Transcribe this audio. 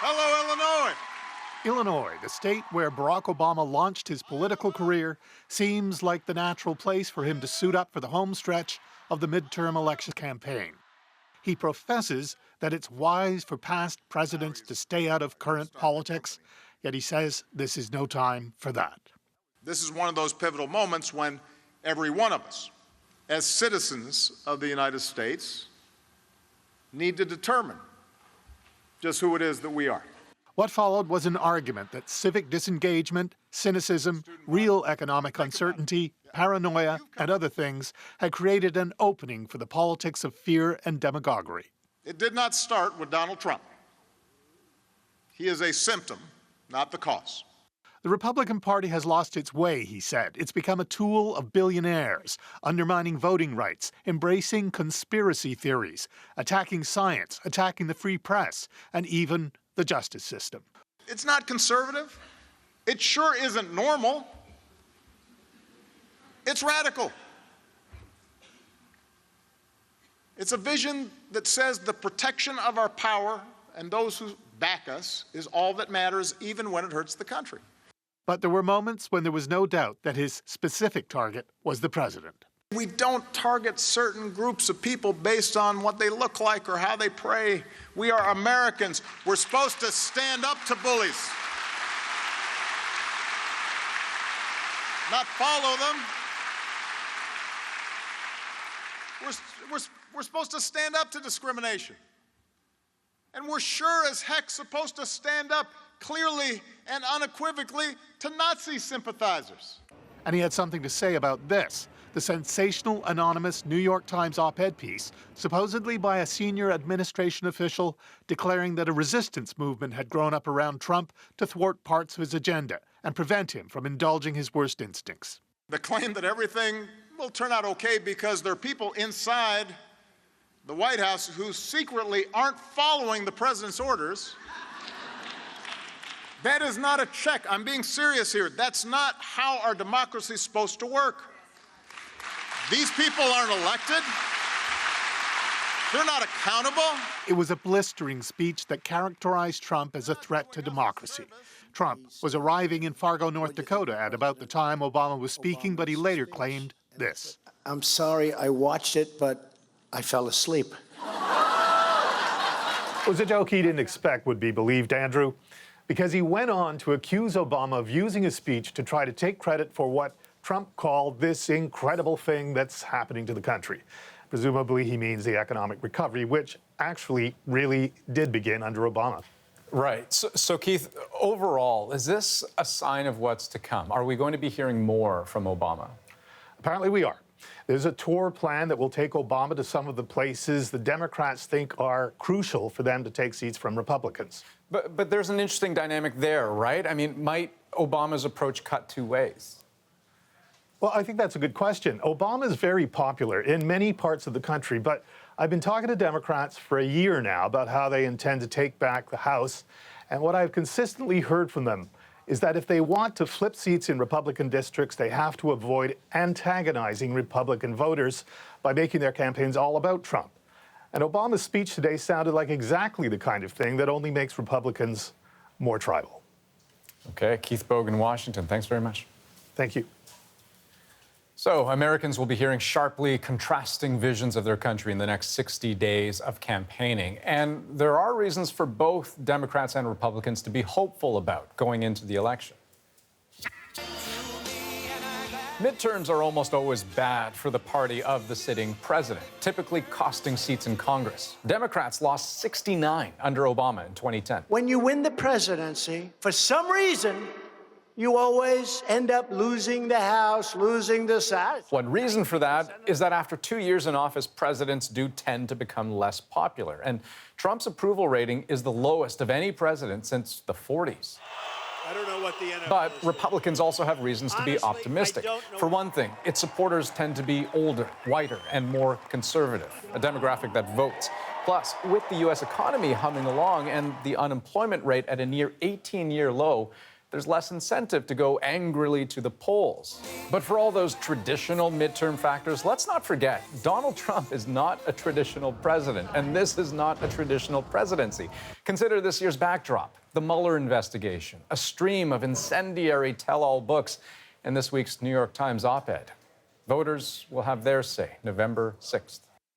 Hello, Illinois. Illinois, the state where Barack Obama launched his political career, seems like the natural place for him to suit up for the home stretch of the midterm election campaign. He professes that it's wise for past presidents to stay out of current politics, yet he says this is no time for that. This is one of those pivotal moments when every one of us, as citizens of the United States, need to determine just who it is that we are. What followed was an argument that civic disengagement, cynicism, real economic uncertainty, paranoia, and other things had created an opening for the politics of fear and demagoguery. It did not start with Donald Trump. He is a symptom, not the cause. The Republican Party has lost its way, he said. It's become a tool of billionaires, undermining voting rights, embracing conspiracy theories, attacking science, attacking the free press, and even the justice system. It's not conservative. It sure isn't normal. It's radical. It's a vision that says the protection of our power and those who back us is all that matters, even when it hurts the country. But there were moments when there was no doubt that his specific target was the president. We don't target certain groups of people based on what they look like or how they pray. We are Americans. We're supposed to stand up to bullies, not follow them. We're supposed to stand up to discrimination. And we're sure as heck supposed to stand up clearly and unequivocally to Nazi sympathizers. And he had something to say about this, the sensational anonymous New York Times op-ed piece, supposedly by a senior administration official, declaring that a resistance movement had grown up around Trump to thwart parts of his agenda and prevent him from indulging his worst instincts. The claim that everything will turn out okay because there are people inside the White House who secretly aren't following the president's orders. That is not a check. I'm being serious here. That's not how our democracy is supposed to work. These people aren't elected. They're not accountable. It was a blistering speech that characterized Trump as a threat to democracy. Trump was arriving in Fargo, North Dakota at about the time Obama was speaking, but he later claimed this. I'm sorry I watched it, but I fell asleep. It was a joke he didn't expect would be believed, Andrew, because he went on to accuse Obama of using his speech to try to take credit for what Trump called this incredible thing that's happening to the country. Presumably he means the economic recovery, which actually really did begin under Obama. Right. So Keith, overall, is this a sign of what's to come? Are we going to be hearing more from Obama? Apparently we are. There's a tour plan that will take Obama to some of the places the Democrats think are crucial for them to take seats from Republicans. But there's an interesting dynamic there, right? I mean, might Obama's approach cut two ways? Well, I think that's a good question. Obama is very popular in many parts of the country, but I've been talking to Democrats for a year now about how they intend to take back the House, and what I've consistently heard from them is that if they want to flip seats in Republican districts, they have to avoid antagonizing Republican voters by making their campaigns all about Trump. And Obama's speech today sounded like exactly the kind of thing that only makes Republicans more tribal. Okay, Keith Bogan, Washington, thanks very much. Thank you. So Americans will be hearing sharply contrasting visions of their country in the next 60 days of campaigning. And there are reasons for both Democrats and Republicans to be hopeful about going into the election. Midterms are almost always bad for the party of the sitting president, typically costing seats in Congress. Democrats lost 69 under Obama in 2010. When you win the presidency, for some reason, you always end up losing the House, losing the Senate. One reason for that is that after 2 years in office, presidents do tend to become less popular. And Trump's approval rating is the lowest of any president since the 40s. I don't know what the NFL But Republicans also have reasons to be Honestly, optimistic. I don't know. For one thing, its supporters tend to be older, whiter, and more conservative, a demographic that votes. Plus, with the U.S. economy humming along and the unemployment rate at a near 18-year low, there's less incentive to go angrily to the polls. But for all those traditional midterm factors, let's not forget, Donald Trump is not a traditional president, and this is not a traditional presidency. Consider this year's backdrop, the Mueller investigation, a stream of incendiary tell-all books, and this week's New York Times op-ed. Voters will have their say November 6th.